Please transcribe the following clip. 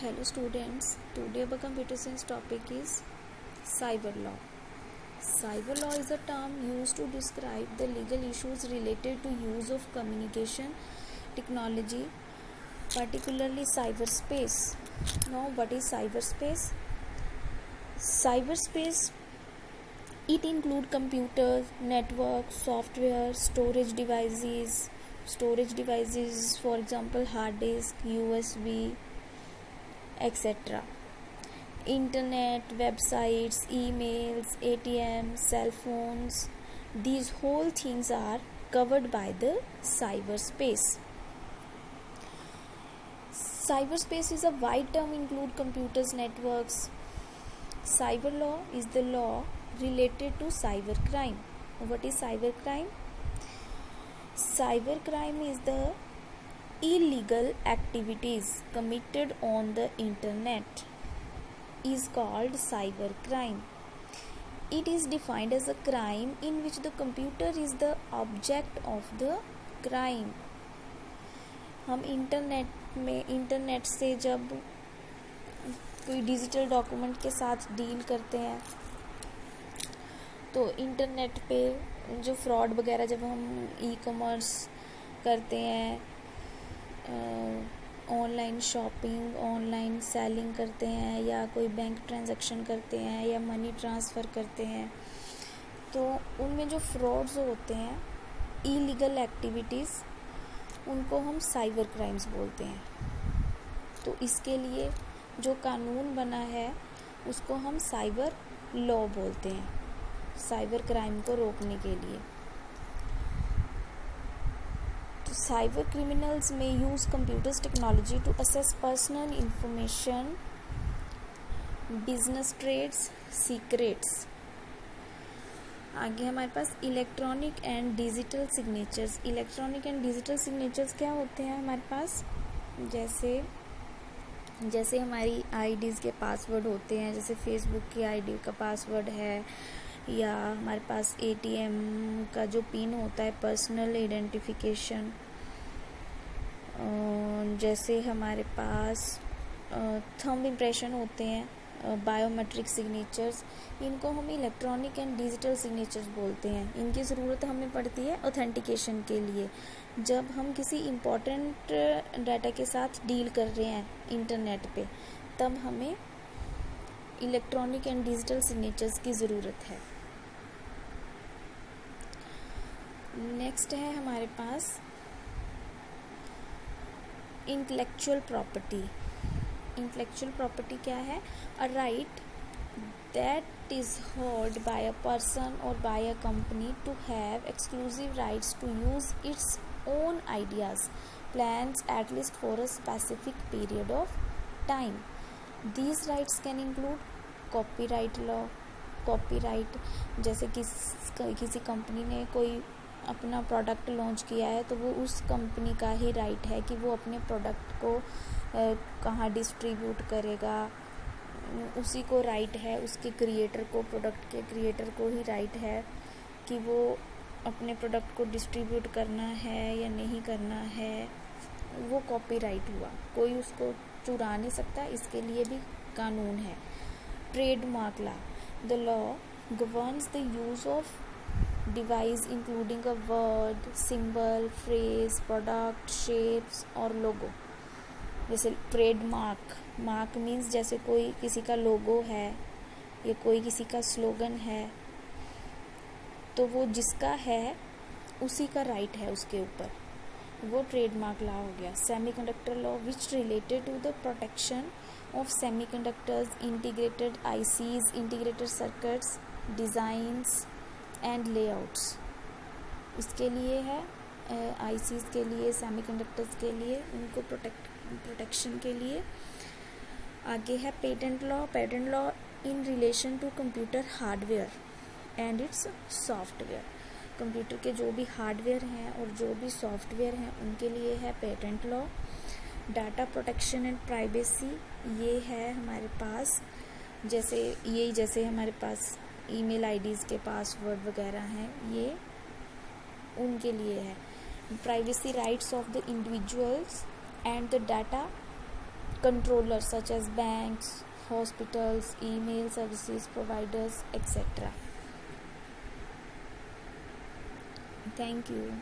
Hello students, today our computer science topic is cyber law. Cyber law is a term used to describe the legal issues related to use of communication technology, particularly cyberspace. Now, what is cyberspace? Cyberspace, it includes computers, networks, software, storage devices, for example hard disk, USB, etc. Internet, websites, emails, ATMs, cell phones, these whole things are covered by the cyberspace. Cyberspace is a wide term, include computers, networks. Cyber law is the law related to cybercrime. What is cybercrime? Cybercrime is the illegal activities committed on the internet is called cybercrime. It is defined as a crime in which the computer is the object of the crime. हम internet से जब कोई digital document के साथ deal करते हैं तो internet पे जो फ्रॉड वगैरह जब हम ई कॉमर्स करते हैं, ऑनलाइन शॉपिंग, ऑनलाइन सेलिंग करते हैं या कोई बैंक ट्रांजैक्शन करते हैं या मनी ट्रांसफ़र करते हैं, तो उनमें जो फ्रॉड्स होते हैं, इलीगल एक्टिविटीज़, उनको हम साइबर क्राइम्स बोलते हैं. तो इसके लिए जो कानून बना है उसको हम साइबर लॉ बोलते हैं, साइबर क्राइम को रोकने के लिए. Cyber criminals may use computers technology to access personal information, business trades, secrets. आगे हमारे पास electronic and digital signatures. Electronic and digital signatures क्या होते हैं हमारे पास? जैसे हमारी आईडीज़ के पासवर्ड होते हैं, जैसे फेसबुक की आईडी का पासवर्ड है, या हमारे पास एटीएम का जो पिन होता है, पर्सनल आइडेंटिफिकेशन, जैसे हमारे पास थंब इम्प्रेशन होते हैं, बायोमेट्रिक सिग्नेचर्स, इनको हम इलेक्ट्रॉनिक एंड डिजिटल सिग्नेचर्स बोलते हैं. इनकी ज़रूरत हमें पड़ती है ऑथेंटिकेशन के लिए. जब हम किसी इम्पोर्टेंट डाटा के साथ डील कर रहे हैं इंटरनेट पे, तब हमें इलेक्ट्रॉनिक एंड डिजिटल सिग्नेचर्स की ज़रूरत है. नेक्स्ट है हमारे पास इंटेलेक्चुअल प्रॉपर्टी. इंटेलेक्चुअल प्रॉपर्टी क्या है? A right that is hold by a person or by a company to have exclusive rights to use its own ideas, plans at least for a specific period of time. These rights can include copyright law. Copyright, जैसे किसी company ने कोई अपना product launch किया है तो वो उस कंपनी का ही राइट है कि वो अपने प्रोडक्ट को कहाँ डिस्ट्रीब्यूट करेगा, उसी को राइट है, उसके क्रिएटर को, प्रोडक्ट के क्रिएटर को ही राइट है कि वो अपने प्रोडक्ट को डिस्ट्रीब्यूट करना है या नहीं करना है. वो कॉपीराइट हुआ, कोई उसको चुरा नहीं सकता, इसके लिए भी कानून है. Trademark law. The law governs the use of device including a word, symbol, phrase, product, shapes और logo. जैसे ट्रेडमार्क, मार्क मीन्स जैसे कोई किसी का लोगो है या कोई किसी का स्लोगन है, तो वो जिसका है उसी का राइट है उसके ऊपर, वो ट्रेडमार्क लॉ हो गया. Semiconductor law which related to the protection of semiconductors, integrated ICs, integrated circuits, designs and layouts. इसके लिए है आईसीज के लिए, सेमीकंडक्टर्स के लिए, उनको प्रोटेक्शन के लिए. आगे है patent law. Patent law in relation to computer hardware and its software. Computer के जो भी हार्डवेयर हैं और जो भी सॉफ्टवेयर हैं उनके लिए है patent law. Data protection and privacy, ये है हमारे पास, जैसे हमारे पास ईमेल आईडीज़ के पासवर्ड वगैरह हैं, ये उनके लिए है. Privacy rights of the individuals and the data controllers such as banks, hospitals, email services providers, etc. Thank you.